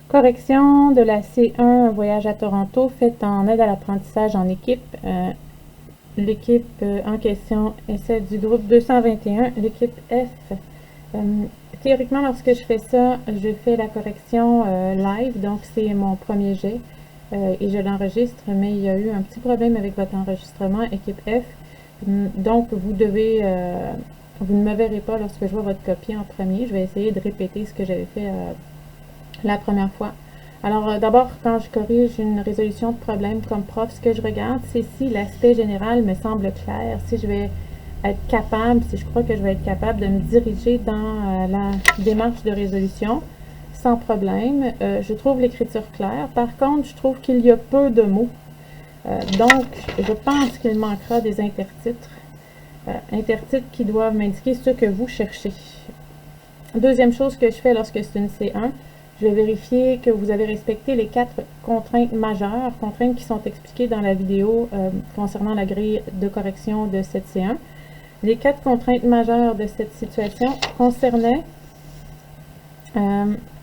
Correction de la C1 Voyage à Toronto, faite en aide à l'apprentissage en équipe. L'équipe en question est celle du groupe 221, l'équipe F. Théoriquement, lorsque je fais ça, je fais la correction live, donc c'est mon premier jet et je l'enregistre, mais il y a eu un petit problème avec votre enregistrement, équipe F. Donc, vous ne me verrez pas lorsque je vois votre copie en premier. Je vais essayer de répéter ce que j'avais fait la première fois. Alors, d'abord, quand je corrige une résolution de problème comme prof, ce que je regarde, c'est si l'aspect général me semble clair, si je vais être capable, si je crois que je vais être capable de me diriger dans la démarche de résolution sans problème. Je trouve l'écriture claire. Par contre, je trouve qu'il y a peu de mots. Donc, je pense qu'il manquera des intertitres. Intertitres qui doivent m'indiquer ce que vous cherchez. Deuxième chose que je fais lorsque c'est une C1, je vais vérifier que vous avez respecté les 4 contraintes majeures, contraintes qui sont expliquées dans la vidéo concernant la grille de correction de cette C1. Les 4 contraintes majeures de cette situation concernaient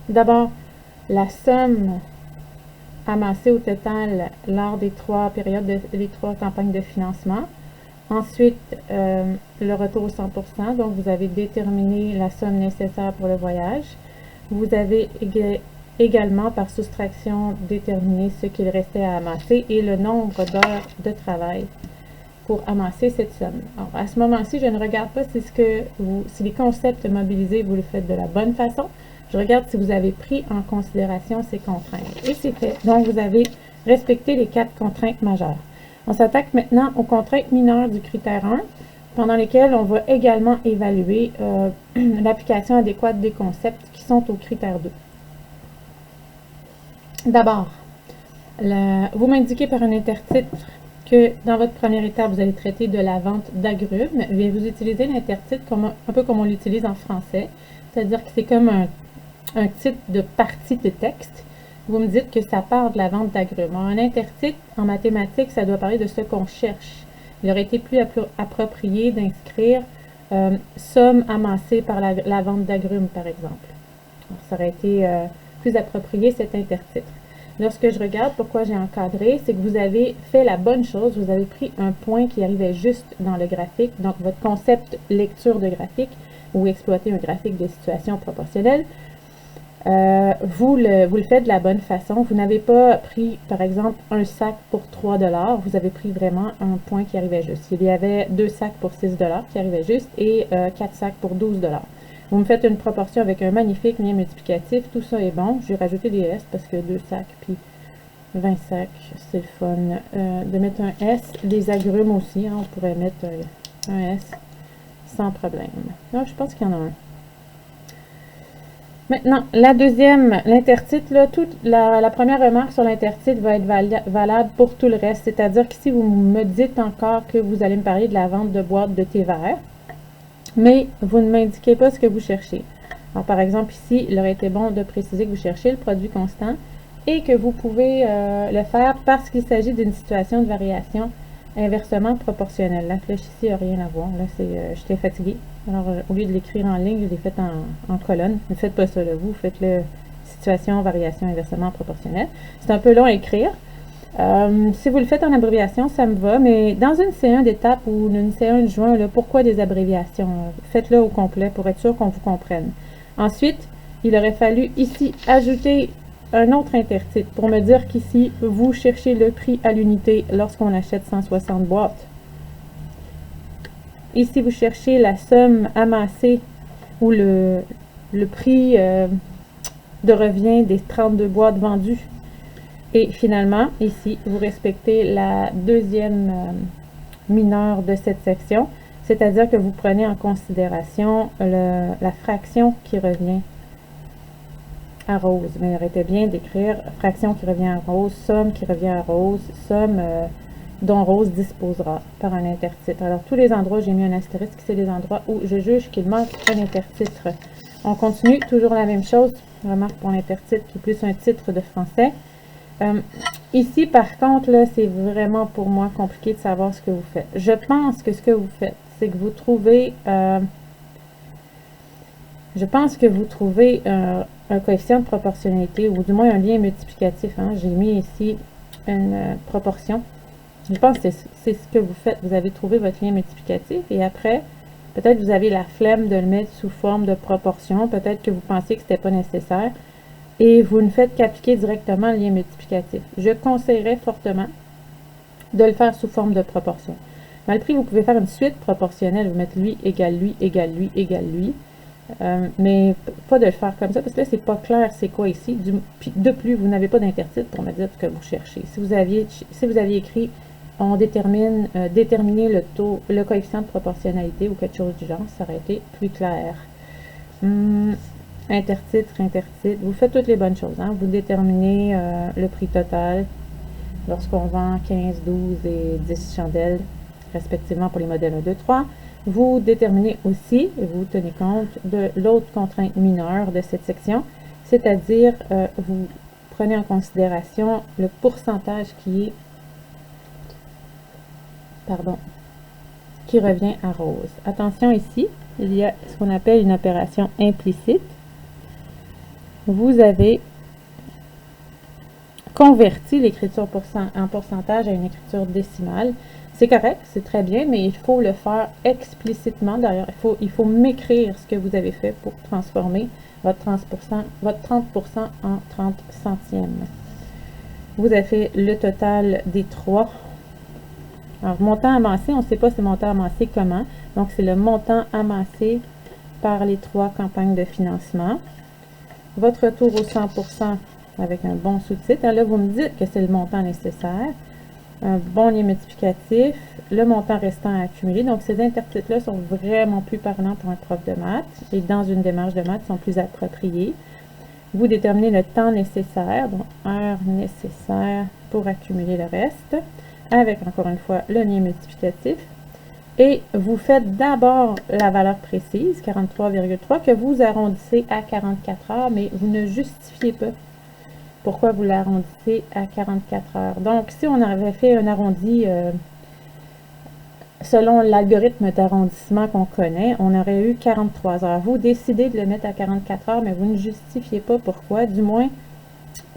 d'abord la somme amassée au total lors des 3 périodes, des 3 campagnes de financement. Ensuite, le retour au 100%, donc vous avez déterminé la somme nécessaire pour le voyage. Vous avez également, par soustraction, déterminé ce qu'il restait à amasser et le nombre d'heures de travail pour amasser cette somme. Alors, à ce moment-ci, je ne regarde pas si les concepts mobilisés, vous le faites de la bonne façon. Je regarde si vous avez pris en considération ces contraintes. Et c'est fait. Donc, vous avez respecté les 4 contraintes majeures. On s'attaque maintenant aux contraintes mineures du critère 1, pendant lesquelles on va également évaluer l'application adéquate des concepts qui sont au critère 2. D'abord, vous m'indiquez par un intertitre que dans votre première étape, vous allez traiter de la vente d'agrumes. Vous utilisez l'intertitre un peu comme on l'utilise en français, c'est-à-dire que c'est comme un titre de partie de texte. Vous me dites que ça part de la vente d'agrumes. Un intertitre, en mathématiques, ça doit parler de ce qu'on cherche. Il aurait été plus approprié d'inscrire somme amassée par la vente d'agrumes, par exemple. Alors, ça aurait été plus approprié, cet intertitre. Lorsque je regarde pourquoi j'ai encadré, c'est que vous avez fait la bonne chose. Vous avez pris un point qui arrivait juste dans le graphique. Donc, votre concept lecture de graphique ou exploiter un graphique de situation proportionnelle, vous le faites de la bonne façon. Vous n'avez pas pris, par exemple, un sac pour 3 $. Vous avez pris vraiment un point qui arrivait juste. Il y avait 2 sacs pour 6 $ qui arrivaient juste et 4 sacs pour 12 $. Vous me faites une proportion avec un magnifique lien multiplicatif. Tout ça est bon. J'ai rajouté des S parce que 2 sacs puis 20 sacs, c'est le fun. De mettre un S. Les agrumes aussi, hein, on pourrait mettre un S sans problème. Là, je pense qu'il y en a un. Maintenant, la deuxième, l'intertitre, la première remarque sur l'intertitre va être valable pour tout le reste. C'est-à-dire que si vous me dites encore que vous allez me parler de la vente de boîtes de thé vert, mais vous ne m'indiquez pas ce que vous cherchez. Alors, par exemple, ici, il aurait été bon de préciser que vous cherchez le produit constant et que vous pouvez le faire parce qu'il s'agit d'une situation de variation inversement proportionnelle. La flèche ici n'a rien à voir. Là, j'étais fatiguée. Alors, au lieu de l'écrire en ligne, je l'ai fait en colonne. Ne faites pas ça, là. Vous faites-le situation, variation inversement proportionnelle. C'est un peu long à écrire. Si vous le faites en abréviation, ça me va, mais dans une C1 d'étape ou une C1 de juin, là, pourquoi des abréviations? Faites-le au complet pour être sûr qu'on vous comprenne. Ensuite, il aurait fallu ici ajouter un autre intertitre pour me dire qu'ici, vous cherchez le prix à l'unité lorsqu'on achète 160 boîtes. Ici, vous cherchez la somme amassée ou le prix de revient des 32 boîtes vendues. Et finalement, ici, vous respectez la deuxième mineure de cette section, c'est-à-dire que vous prenez en considération la fraction qui revient à rose. Mais il aurait été bien d'écrire fraction qui revient à rose, somme qui revient à rose, somme dont Rose disposera par un intertitre. Alors, tous les endroits où j'ai mis un astérisque, c'est les endroits où je juge qu'il manque un intertitre. On continue, toujours la même chose. Remarque pour l'intertitre qui est plus un titre de français. Ici, par contre, là, c'est vraiment pour moi compliqué de savoir ce que vous faites. Je pense que ce que vous faites, c'est que vous trouvez Je pense que vous trouvez un coefficient de proportionnalité, ou du moins un lien multiplicatif. Hein. J'ai mis ici une proportion. Je pense que c'est ce que vous faites. Vous avez trouvé votre lien multiplicatif et après, peut-être vous avez la flemme de le mettre sous forme de proportion. Peut-être que vous pensiez que ce n'était pas nécessaire et vous ne faites qu'appliquer directement le lien multiplicatif. Je conseillerais fortement de le faire sous forme de proportion. Malgré, vous pouvez faire une suite proportionnelle. Vous mettre lui égale lui égale lui égale lui. Mais pas de le faire comme ça, parce que là, c'est pas clair c'est quoi ici. Puis de plus, vous n'avez pas d'intertitre pour me dire ce que vous cherchez. Si vous aviez écrit on détermine déterminer le coefficient de proportionnalité ou quelque chose du genre, ça aurait été plus clair. Intertitre, vous faites toutes les bonnes choses. Hein? Vous déterminez le prix total lorsqu'on vend 15, 12 et 10 chandelles, respectivement pour les modèles 1, 2, 3. Vous déterminez aussi, et vous tenez compte de l'autre contrainte mineure de cette section, c'est-à-dire vous prenez en considération le pourcentage qui revient à rose. Attention ici, il y a ce qu'on appelle une opération implicite. Vous avez converti l'écriture en pourcentage à une écriture décimale. C'est correct, c'est très bien, mais il faut le faire explicitement. D'ailleurs, il faut m'écrire ce que vous avez fait pour transformer votre 30% en 30 centièmes. Vous avez fait le total des 3. Alors, montant amassé, on ne sait pas ce montant amassé comment. Donc, c'est le montant amassé par les 3 campagnes de financement. Votre retour au 100% avec un bon sous-titre. Là, vous me dites que c'est le montant nécessaire. Un bon lien multiplicatif, le montant restant à accumuler. Donc, ces intertitres-là sont vraiment plus parlants pour un prof de maths et dans une démarche de maths, sont plus appropriés. Vous déterminez le temps nécessaire, donc heure nécessaire pour accumuler le reste, avec encore une fois le lien multiplicatif. Et vous faites d'abord la valeur précise, 43,3, que vous arrondissez à 44 heures, mais vous ne justifiez pas pourquoi vous l'arrondissez à 44 heures. Donc, si on avait fait un arrondi selon l'algorithme d'arrondissement qu'on connaît, on aurait eu 43 heures. Vous décidez de le mettre à 44 heures, mais vous ne justifiez pas pourquoi. Du moins,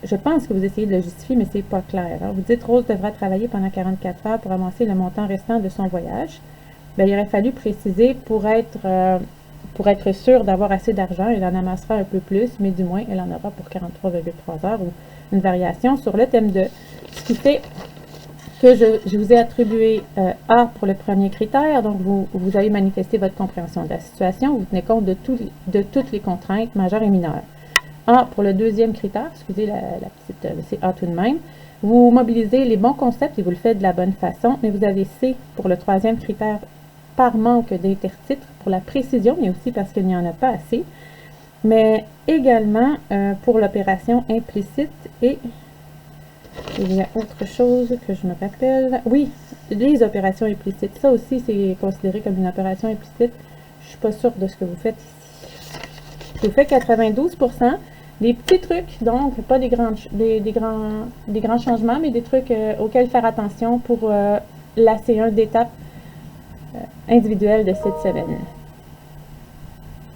je pense que vous essayez de le justifier, mais c'est pas clair. Hein. Vous dites Rose devra travailler pendant 44 heures pour amasser le montant restant de son voyage. Bien, il aurait fallu préciser pour être sûr d'avoir assez d'argent, elle en amassera un peu plus, mais du moins, elle en aura pour 43,3 heures ou une variation sur le thème 2. Ce qui fait que je vous ai attribué A pour le premier critère, donc vous avez manifesté votre compréhension de la situation, vous tenez compte de toutes les contraintes majeures et mineures. A pour le deuxième critère, excusez la petite, c'est A tout de même, vous mobilisez les bons concepts et vous le faites de la bonne façon, mais vous avez C pour le troisième critère, par manque d'intertitres, pour la précision, mais aussi parce qu'il n'y en a pas assez, mais également pour l'opération implicite. Et il y a autre chose que je me rappelle. Oui, les opérations implicites. Ça aussi, c'est considéré comme une opération implicite. Je ne suis pas sûre de ce que vous faites ici. Vous faites 92%. Des petits trucs, donc pas des grands changements, mais des trucs auxquels faire attention pour la C1 d'étape individuelle de cette semaine.